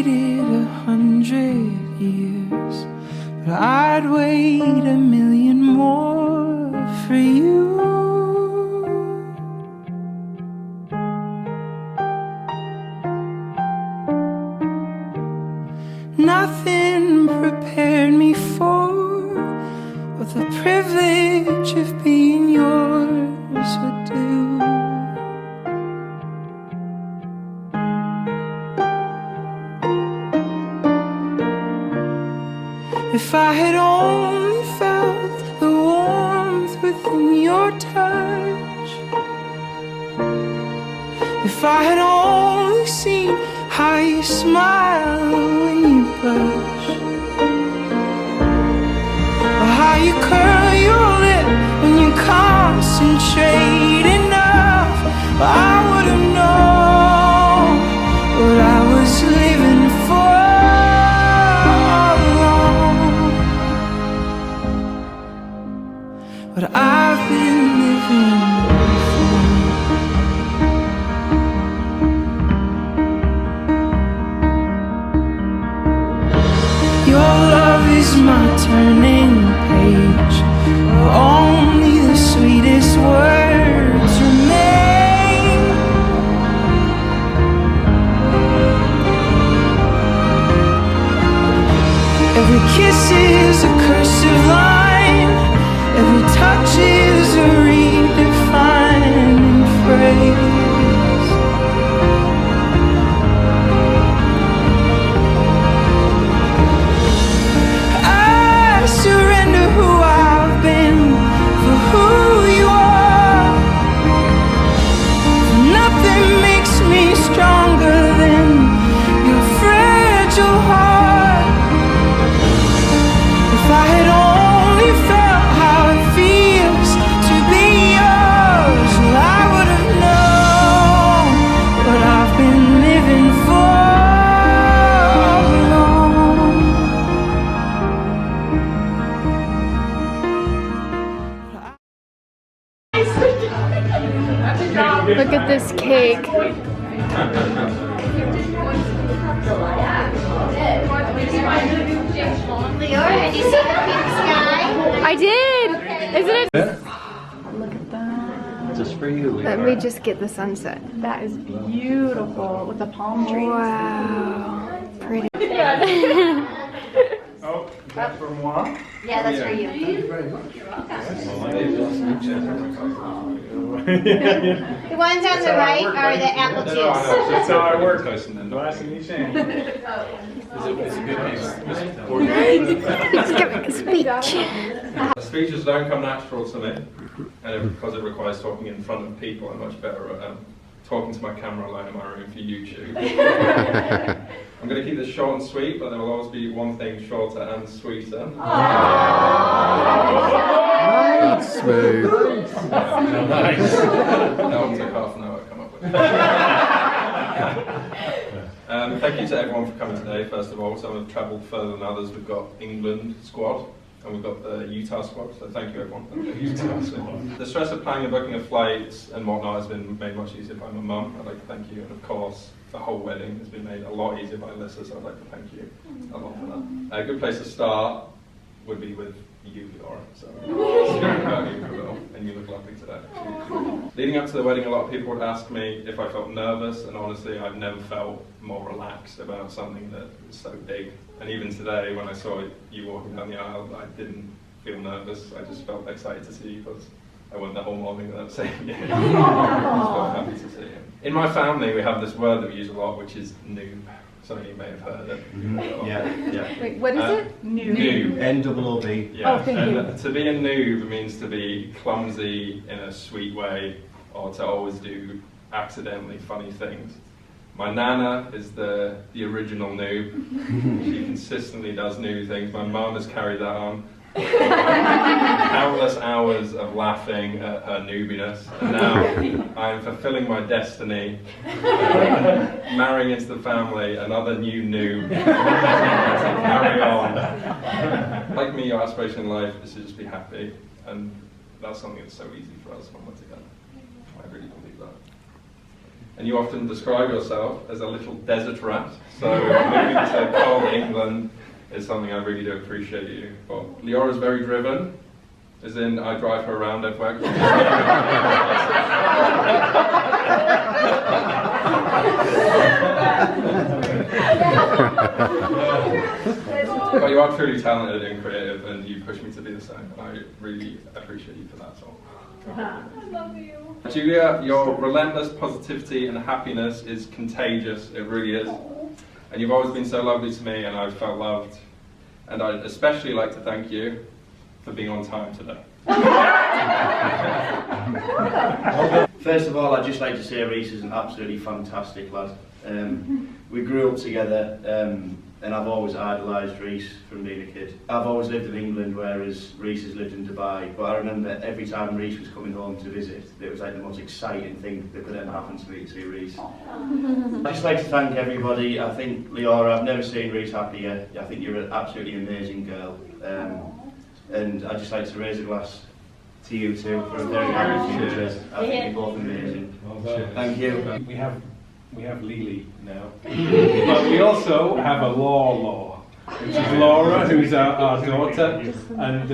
waited 100 years, but I'd wait 1,000,000 more for you. Nothing prepared me for what the privilege of being yours would do. If I had only felt the warmth within your touch, if I had only seen how you smile when you blush, or how you curl your lip when you concentrate enough, I would have known what I was living for all along, what I've been living for. Your love is my turning page, where only the sweetest words remain. Every kiss is a cursive line, every touch is a redefining phrase. Look at this cake. Liora, did you see the pink sky? I did! Isn't it? Look at that. Just for you, Liora. Let me just get the sunset. That is beautiful with the palm trees. Wow. Pretty. Oh, that's for moi? Yeah, that's for you. The ones on the right are the apple juice. That's how I work. Nice and then Nice and easy. It's a good name. He's giving a speech. Speeches don't come natural to me, and because it requires talking in front of people, I'm much better at talking to my camera alone in my room for YouTube. I'm going to keep this short and sweet, but there will always be one thing shorter and sweeter. Right, smooth. Nice. That one took half an hour to come up with. Thank you to everyone for coming today, first of all. Some have travelled further than others. We've got England squad, and we've got the Utah squad, so thank you everyone. The stress of planning and booking of flights and whatnot has been made much easier by my mum. I'd like to thank you, and of course, the whole wedding has been made a lot easier by Alyssa, so I'd like to thank you a lot for that. A good place to start would be with you, Liora. So, about you for a little, and you look lovely today. Leading up to the wedding, a lot of people would ask me if I felt nervous, and honestly, I've never felt more relaxed about something that is so big. And even today, when I saw you walking down the aisle, I didn't feel nervous. I just felt excited to see you because I went the whole morning without seeing you. I just felt happy to see you. In my family, we have this word that we use a lot, which is noob. Some of you may have heard it. Yeah. Wait, what is it? Noob. N-double-O-B. Yeah. Oh, thank you. To be a noob means to be clumsy in a sweet way, or to always do accidentally funny things. My nana is the original noob. She consistently does new things. My mum has carried that on. Countless hours of laughing at her noobiness, and now I am fulfilling my destiny, marrying into the family another new noob. Carry on. Like me, your aspiration in life is to just be happy, and that's something that's so easy for us when we're together. I really believe that. and you often describe yourself as a little desert rat. So moving to cold England is something I really do appreciate you for. Leora's very driven, as in I drive her around everywhere. But you are truly talented and creative, and you push me to be the same. And I really appreciate you for that. So. I love you. Julia, your relentless positivity and happiness is contagious. It really is. And you've always been so lovely to me, and I've felt loved. And I'd especially like to thank you for being on time today. First of all, I'd just like to say Rhys is an absolutely fantastic lad. We grew up together, and I've always idolised Rhys from being a kid. I've always lived in England, whereas Rhys has lived in Dubai. But I remember every time Rhys was coming home to visit, it was like the most exciting thing that could ever happen to me to see Rhys. I'd just like to thank everybody. I think, Liora, I've never seen Rhys happier. I think you're an absolutely amazing girl. And I'd just like to raise a glass to you two for a very happy future. I think you're both amazing. Thank you. We have Lily now, but we also have a Law, which is Laura, who's our daughter, and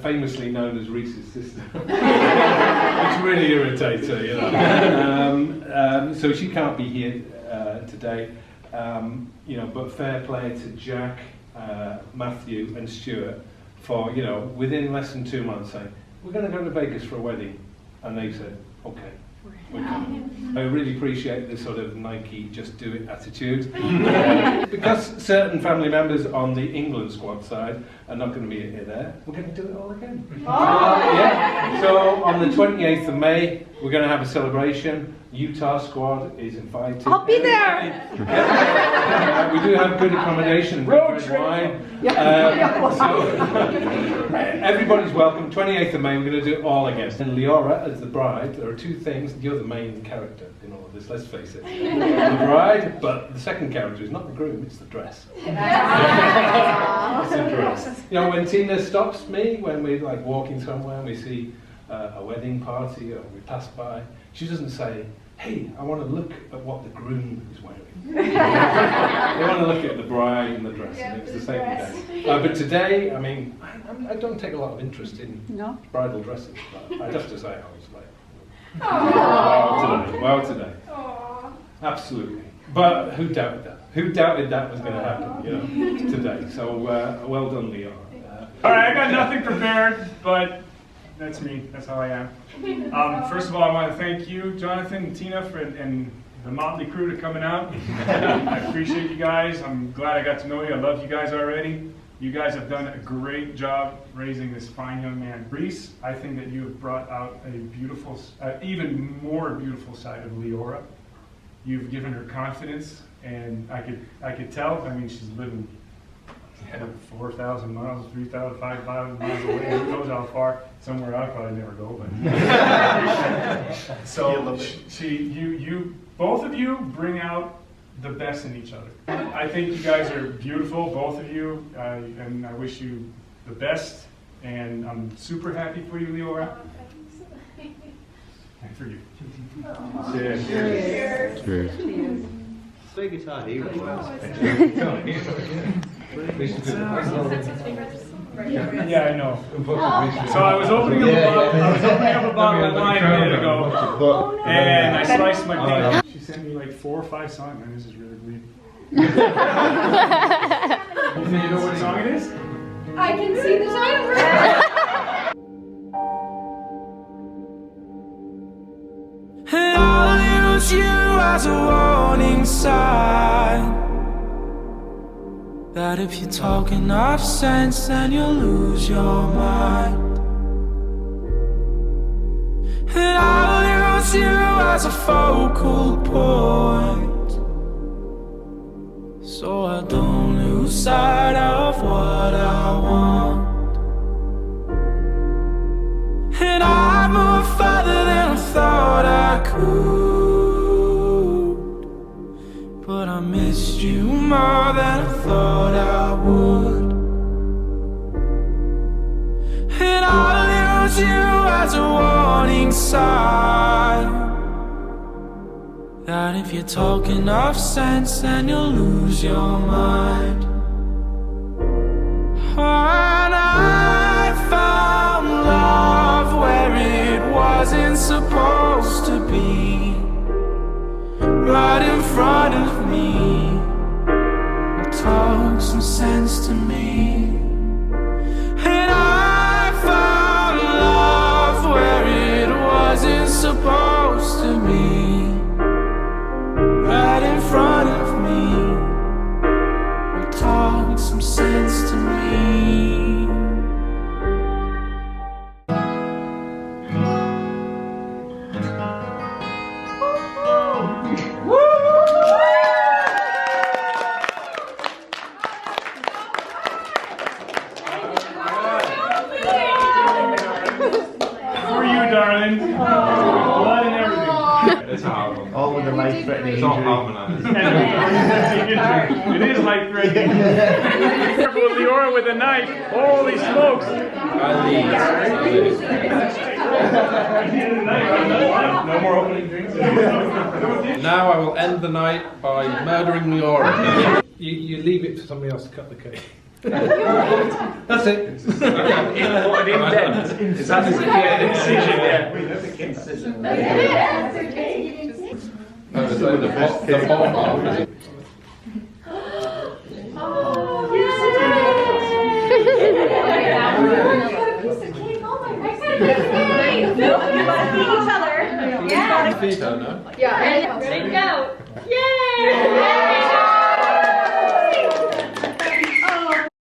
famously known as Rhys's sister, which really irritates her, you know. So she can't be here today, you know. But fair play to Jack, Matthew, and Stuart for, you know, within less than 2 months saying we're going to go to Vegas for a wedding, and they said okay. I really appreciate this sort of Nike just do it attitude. Because certain family members on the England squad side are not going to be there, we're going to do it all again. Yeah. So on the 28th of May, we're going to have a celebration. Utah squad is invited. I'll be there. We do have good accommodation and good wine. So everybody's welcome. 28th of May, we're going to do it all again. And Liora, as the bride, there are two things. You're the main character in all of this, let's face it. The bride, but the second character is not the groom, it's the dress. It's the dress. You know, when Tina stops me, when we're like walking somewhere and we see a wedding party or we pass by, she doesn't say, hey, I want to look at what the groom is wearing. They want to look at the bride and the dress, and it's the same thing. But today, I mean, I don't take a lot of interest in bridal dresses, but I'd have to say I was like, wow today. Aww. Absolutely. But who doubted that? Who doubted that was going to happen, you know, today? So well done, Liora. All right, I got nothing prepared, but that's me. That's how I am. First of all, I want to thank you, Jonathan and Tina, and the motley crew to coming out. I appreciate you guys. I'm glad I got to know you. I love you guys already. You guys have done a great job raising this fine young man. Rhys, I think that you have brought out a beautiful, even more beautiful side of Liora. You've given her confidence, and I could tell. I mean, she's living 4,000 miles, 3,000, 5,000 miles away. Who knows how far? Somewhere I'll probably never go. But so you, both of you, bring out the best in each other. I think you guys are beautiful, both of you, and I wish you the best. And I'm super happy for you, Liora. And for you. Cheers. Cheers. Play guitar here. Yeah, I know. So I was opening up a bottle of wine a minute ago, and I sliced my dick. She sent me like 4 or 5 songs, man. This is really weird. You know what song it is? I can see the title. And I'll use you as a warning sign that if you talk enough sense, then you'll lose your mind. And I'll use you as a focal point, so I don't lose sight of what I want. And I move further than I thought I could, but I missed you more than I thought I would. And I'll use you as a warning sign that But if you talk enough sense, then you'll lose your mind. And I found love where it wasn't supposed to be, right in front of me. Talk some sense to me. And I found love where it wasn't supposed to be, right in front of me. Talk some sense to me. For you, darling. Blood and everything. It's a hard one. All with a life-threatening It's not injury. harmonised. It is life-threatening. Careful with Liora with a knife. Holy smokes. No more opening drinks. Now I will end the night by murdering Liora. You leave it for somebody else to cut the cake. That's it. An indent. Is that an incision? Yeah. The bottom half. Each other. Yeah. Feed her, no? Yeah. Ready to go.